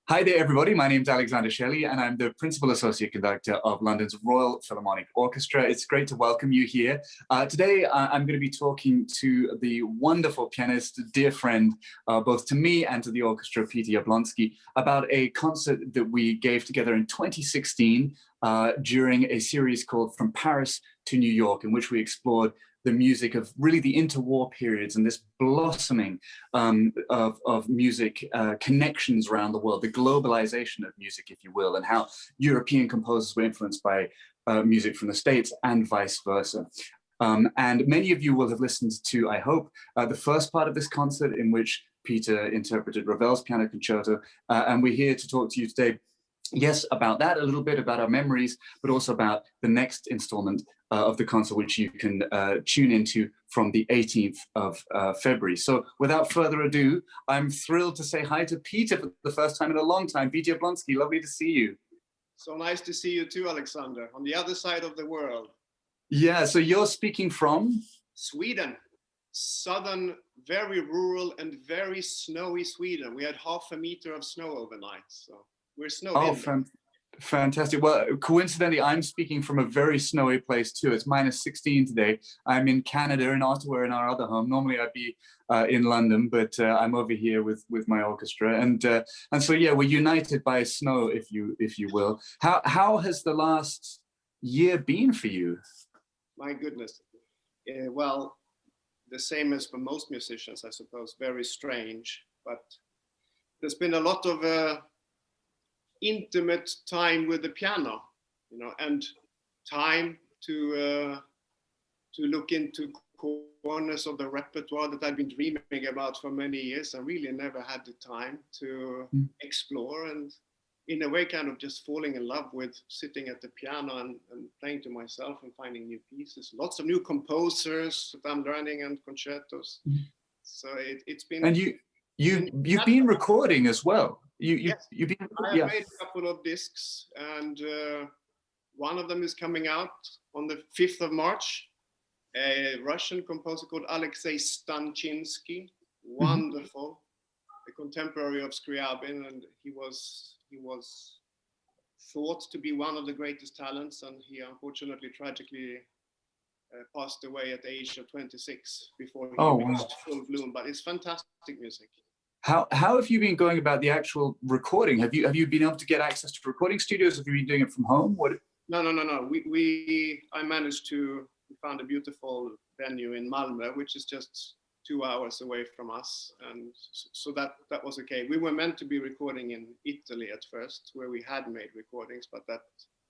Hi there, everybody. My name is Alexander Shelley, and I'm the Principal Associate Conductor of London's Royal Philharmonic Orchestra. It's great to welcome you here. Today, I'm going to be talking to the wonderful pianist, dear friend, both to me and to the orchestra, Peter Jablonski, about a concert that we gave together in 2016 during a series called From Paris to New York, in which we explored the music of really the interwar periods and this blossoming of music connections around the world, the globalization of music, if you will, and how European composers were influenced by music from the States and vice versa. And many of you will have listened to, I hope, the first part of this concert in which Peter interpreted Ravel's Piano Concerto, and we're here to talk to you today, yes, about that, a little bit about our memories, but also about the next installment of the concert, which you can tune into from the 18th of February. So without further ado, I'm thrilled to say hi to Peter for the first time in a long time. Peter Jablonski, lovely to see you. So nice to see you too, Alexander, on the other side of the world. Yeah, so you're speaking from? Sweden, southern, very rural and very snowy Sweden. We had half a meter of snow overnight, so we're snowed in. Fantastic. Well, coincidentally, I'm speaking from a very snowy place too. It's -16 today. I'm in Canada, in Ottawa, in our other home. Normally I'd be in London, but I'm over here with my orchestra, and so yeah, we're united by snow, if you will. How has the last year been for you? My goodness. Well, the same as for most musicians, I suppose. Very strange, but there's been a lot of intimate time with the piano, you know, and time to look into corners of the repertoire that I've been dreaming about for many years and really never had the time to explore, and in a way kind of just falling in love with sitting at the piano and playing to myself and finding new pieces. Lots of new composers that I'm learning and concertos. So it's been... And you've been recording as well. Yes. You've been, I have made a couple of discs, and one of them is coming out on the 5th of March. A Russian composer called Alexei Stanchinsky, wonderful, a contemporary of Scriabin, and he was thought to be one of the greatest talents, and he unfortunately, tragically passed away at the age of 26 before he reached full bloom. But it's fantastic music. How have you been going about the actual recording? Have you been able to get access to recording studios? Have you been doing it from home? What? No. I managed to found a beautiful venue in Malmö, which is just 2 hours away from us, and so that was okay. We were meant to be recording in Italy at first, where we had made recordings, but that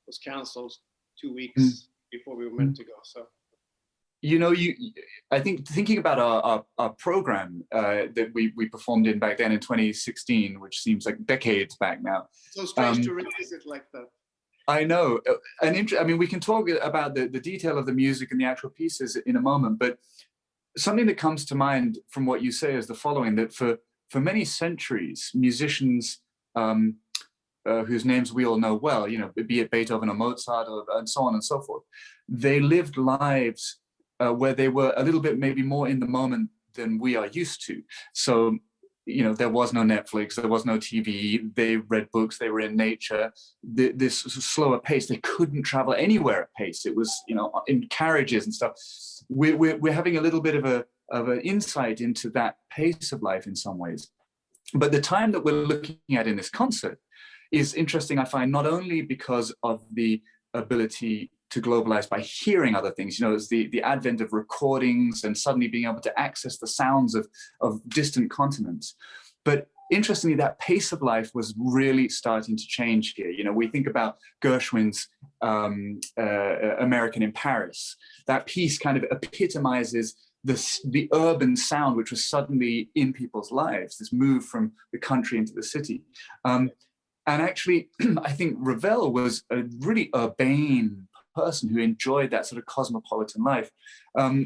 was cancelled 2 weeks before we were meant to go. So. You know, I think thinking about our program that we performed in back then in 2016, which seems like decades back now. So strange to revisit like that. I know. I mean, we can talk about the detail of the music and the actual pieces in a moment, but something that comes to mind from what you say is the following, that for many centuries, musicians whose names we all know well, you know, be it Beethoven or Mozart and so on and so forth, they lived lives where they were a little bit maybe more in the moment than we are used to. So, you know, there was no Netflix, there was no TV, they read books, they were in nature, this slower pace, they couldn't travel anywhere at pace. It was, you know, in carriages and stuff. We're having a little bit of an insight into that pace of life in some ways. But the time that we're looking at in this concert is interesting, I find, not only because of the ability to globalize by hearing other things, you know, it's the advent of recordings and suddenly being able to access the sounds of distant continents. But interestingly, that pace of life was really starting to change here. You know, we think about Gershwin's American in Paris. That piece kind of epitomizes the urban sound, which was suddenly in people's lives, this move from the country into the city. And actually, I think Ravel was a really urbane person who enjoyed that sort of cosmopolitan life.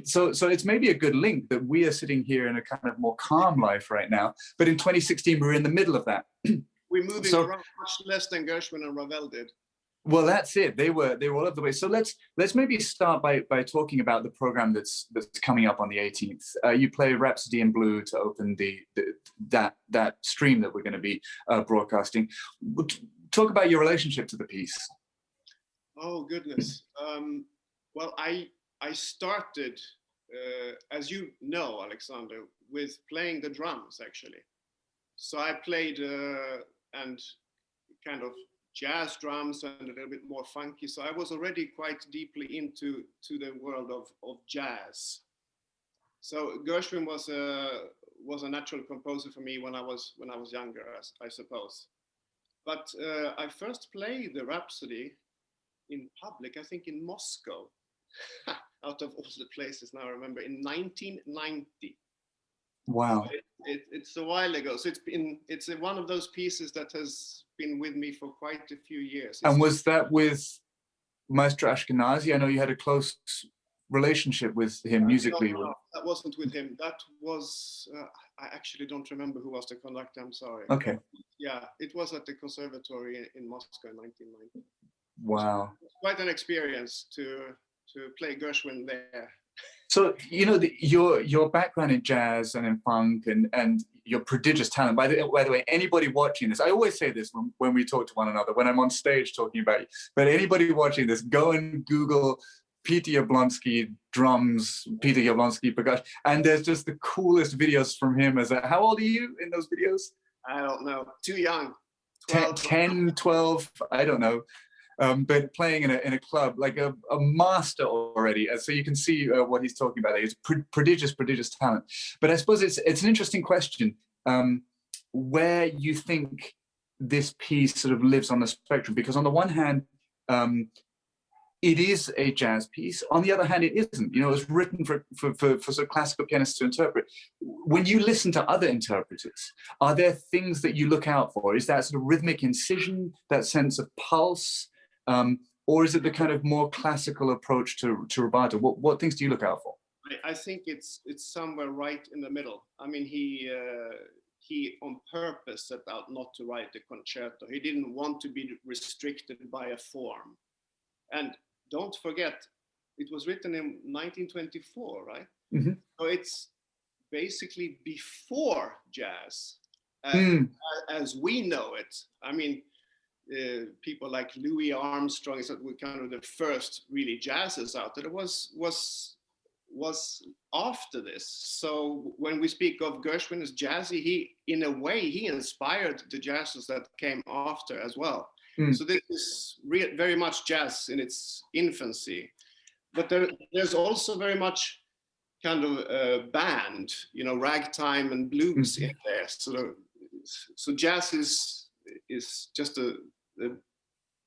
So it's maybe a good link that we are sitting here in a kind of more calm life right now, but in 2016 we were in the middle of that. We're moving around much less than Gershwin and Ravel did. Well, that's it. They were all over the way. So let's maybe start by talking about the program that's coming up on the 18th. You play Rhapsody in Blue to open that stream that we're going to be broadcasting. Talk about your relationship to the piece. Oh goodness. Well, I started, as you know, Alexander, with playing the drums actually. So I played and kind of jazz drums and a little bit more funky. So I was already quite deeply into the world of jazz. So Gershwin was a natural composer for me when I was younger, I suppose. But I first played the Rhapsody in public, I think in Moscow, out of all the places now I remember, in 1990. Wow. It's a while ago. So it's one of those pieces that has been with me for quite a few years. And was that with Maestro Ashkenazi? I know you had a close relationship with him musically. No, that wasn't with him. That was, I actually don't remember who was the conductor, I'm sorry. Okay. Yeah, it was at the conservatory in Moscow in 1990. Wow. It was quite an experience to play Gershwin there. So, you know, your background in jazz and in funk and your prodigious talent, by the way, anybody watching this, I always say this when we talk to one another, when I'm on stage talking about you, but anybody watching this, go and Google Peter Jablonski drums, Peter Jablonski percussion, and there's just the coolest videos from him. How old are you in those videos? I don't know, too young. 10, 12, I don't know. But playing in a club, like a master already. So you can see what he's talking about. He's prodigious talent. But I suppose it's an interesting question, where you think this piece sort of lives on the spectrum. Because on the one hand, it is a jazz piece. On the other hand, it isn't. You know, it's written for sort of classical pianists to interpret. When you listen to other interpreters, are there things that you look out for? Is that sort of rhythmic incision, that sense of pulse? Or is it the kind of more classical approach to rubato? What things do you look out for? I think it's somewhere right in the middle. I mean, he on purpose set out not to write a concerto. He didn't want to be restricted by a form. And don't forget, it was written in 1924, right? Mm-hmm. So it's basically before jazz, as we know it. I mean, people like Louis Armstrong were kind of the first really jazzes out there. It was after this. So when we speak of Gershwin as jazzy, he in a way he inspired the jazzes that came after as well. So this is very much jazz in its infancy, but there's also very much kind of band, you know, ragtime and blues in there. So jazz is just a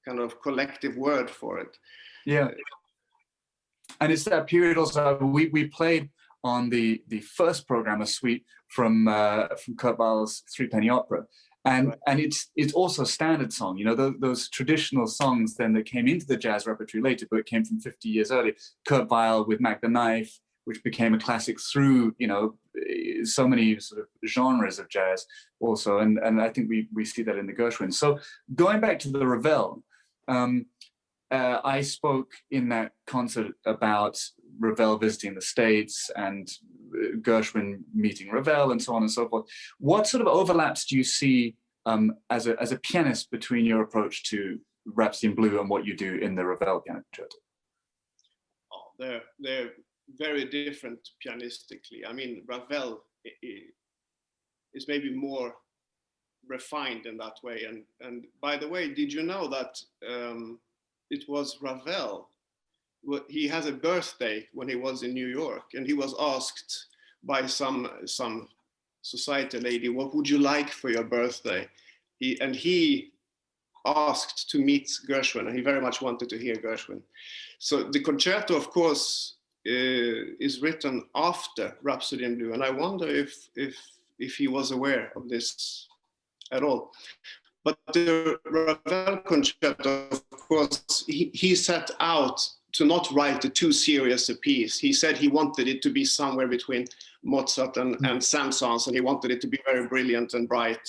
kind of collective word for it. Yeah, and it's that period also. We played on the first program a suite from Kurt Weill's Three Penny Opera. And it's also a standard song, you know, those traditional songs then that came into the jazz repertory later, but it came from 50 years earlier. Kurt Weill with Mac the Knife, which became a classic through, you know, so many sort of genres of jazz also. And I think we see that in the Gershwin. So going back to the Ravel, I spoke in that concert about Ravel visiting the States and Gershwin meeting Ravel and so on and so forth. What sort of overlaps do you see as a pianist between your approach to Rhapsody in Blue and what you do in the Ravel piano concerto? Oh, they're very different pianistically. I mean, Ravel is maybe more refined in that way. And by the way, did you know that it was Ravel? He has a birthday when he was in New York, and he was asked by some society lady, what would you like for your birthday? He asked to meet Gershwin, and he very much wanted to hear Gershwin. So the concerto, of course, is written after Rhapsody in Blue, and I wonder if he was aware of this at all. But the Ravel concerto, of course, he set out to not write a too serious a piece. He said he wanted it to be somewhere between Mozart and Saint-Saëns, and he wanted it to be very brilliant and bright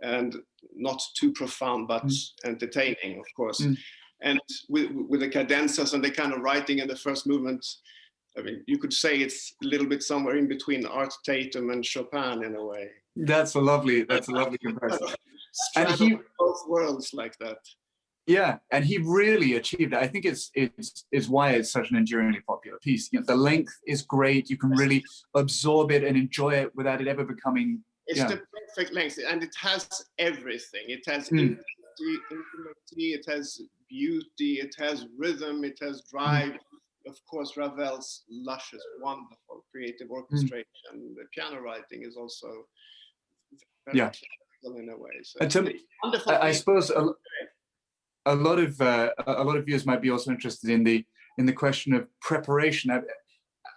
and not too profound, but entertaining, of course. and with the cadenzas and the kind of writing in the first movement. I mean, you could say it's a little bit somewhere in between Art Tatum and Chopin in a way. That's a lovely comparison. And he both worlds like that. Yeah, and he really achieved it. I think it's why it's such an enduringly popular piece. You know, the length is great. You can really absorb it and enjoy it without it ever becoming. It's the perfect length, and it has everything. It has intimacy, it has beauty, it has rhythm, it has drive. Of course, Ravel's luscious, wonderful creative orchestration. The piano writing is also very technical in a way. So and wonderful. I suppose a lot of viewers might be also interested in the question of preparation.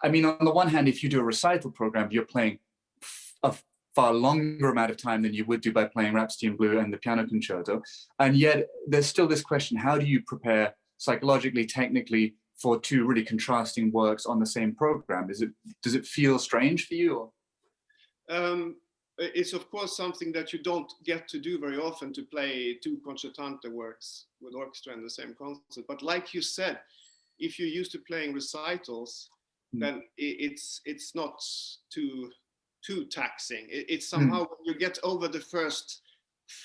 I mean, on the one hand, if you do a recital program, you're playing a far longer amount of time than you would do by playing Rhapsody in Blue and the piano concerto. And yet there's still this question: how do you prepare psychologically, technically, for two really contrasting works on the same program? Does it feel strange for you? It's of course something that you don't get to do very often, to play two concertante works with orchestra in the same concert. But like you said, if you're used to playing recitals, then it's not too taxing. It's somehow when you get over the first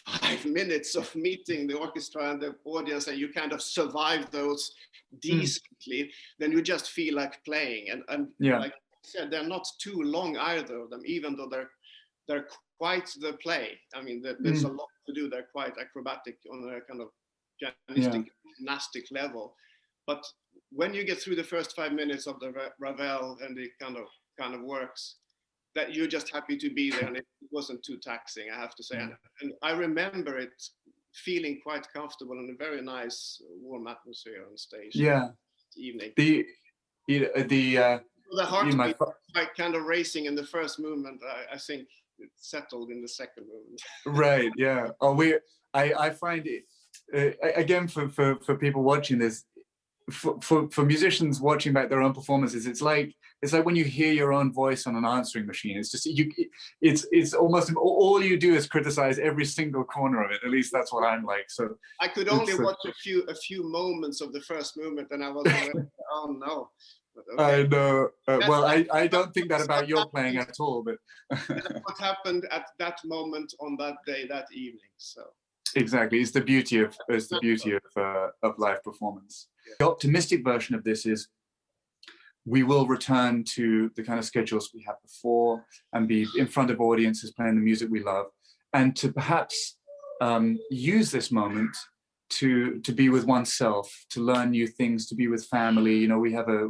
5 minutes of meeting the orchestra and the audience, and you kind of survive those decently, then you just feel like playing. And like I said, they're not too long either of them, even though they're quite the play. I mean, there's a lot to do. They're quite acrobatic on a kind of pianistic, gymnastic level. But when you get through the first 5 minutes of the Ravel and the kind of works, that you're just happy to be there, and it wasn't too taxing, I have to say. And I remember it feeling quite comfortable in a very nice, warm atmosphere on stage. Yeah. Evening. The heartbeat like kind of racing in the first movement. I think it settled in the second movement. Right. Yeah. Oh, I find it again for people watching this. For musicians watching back their own performances, it's like when you hear your own voice on an answering machine. It's just it's almost all you do is criticize every single corner of it. At least that's what I'm like. So I could only watch a few moments of the first movement, and I was like, oh no. Okay. I know. Well, I don't think that about your playing at all. But that's what happened at that moment on that day, that evening. So. Exactly, it's the beauty of live performance. The optimistic version of this is we will return to the kind of schedules we had before and be in front of audiences playing the music we love, and to perhaps use this moment to be with oneself, to learn new things, to be with family. You know, we have a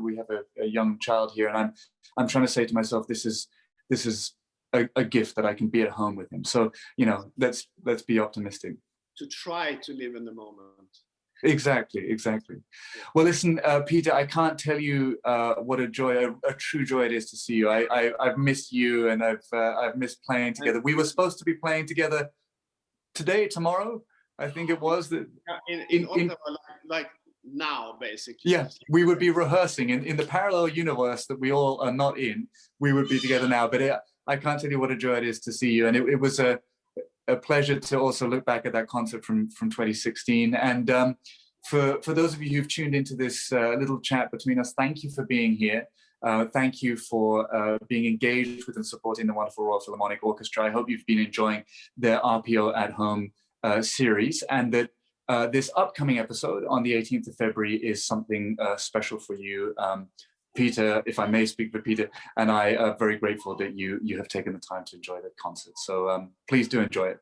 young child here, and I'm trying to say to myself, this is a gift that I can be at home with him. So, you know, let's be optimistic. To try to live in the moment. Exactly. Well, listen, Peter, I can't tell you what a joy, a true joy it is to see you. I've missed you, and I've missed playing together. We were supposed to be playing together tomorrow, I think it was. In Ottawa, like now, basically. Yeah, we would be rehearsing in the parallel universe that we all are not in. We would be together now, but I can't tell you what a joy it is to see you. And it was a pleasure to also look back at that concert from 2016. And for those of you who've tuned into this little chat between us, thank you for being here. Thank you for being engaged with and supporting the wonderful Royal Philharmonic Orchestra. I hope you've been enjoying their RPO at Home series, and that this upcoming episode on the 18th of February is something special for you. Peter, if I may speak for Peter, and I are very grateful that you have taken the time to enjoy that concert. So please do enjoy it.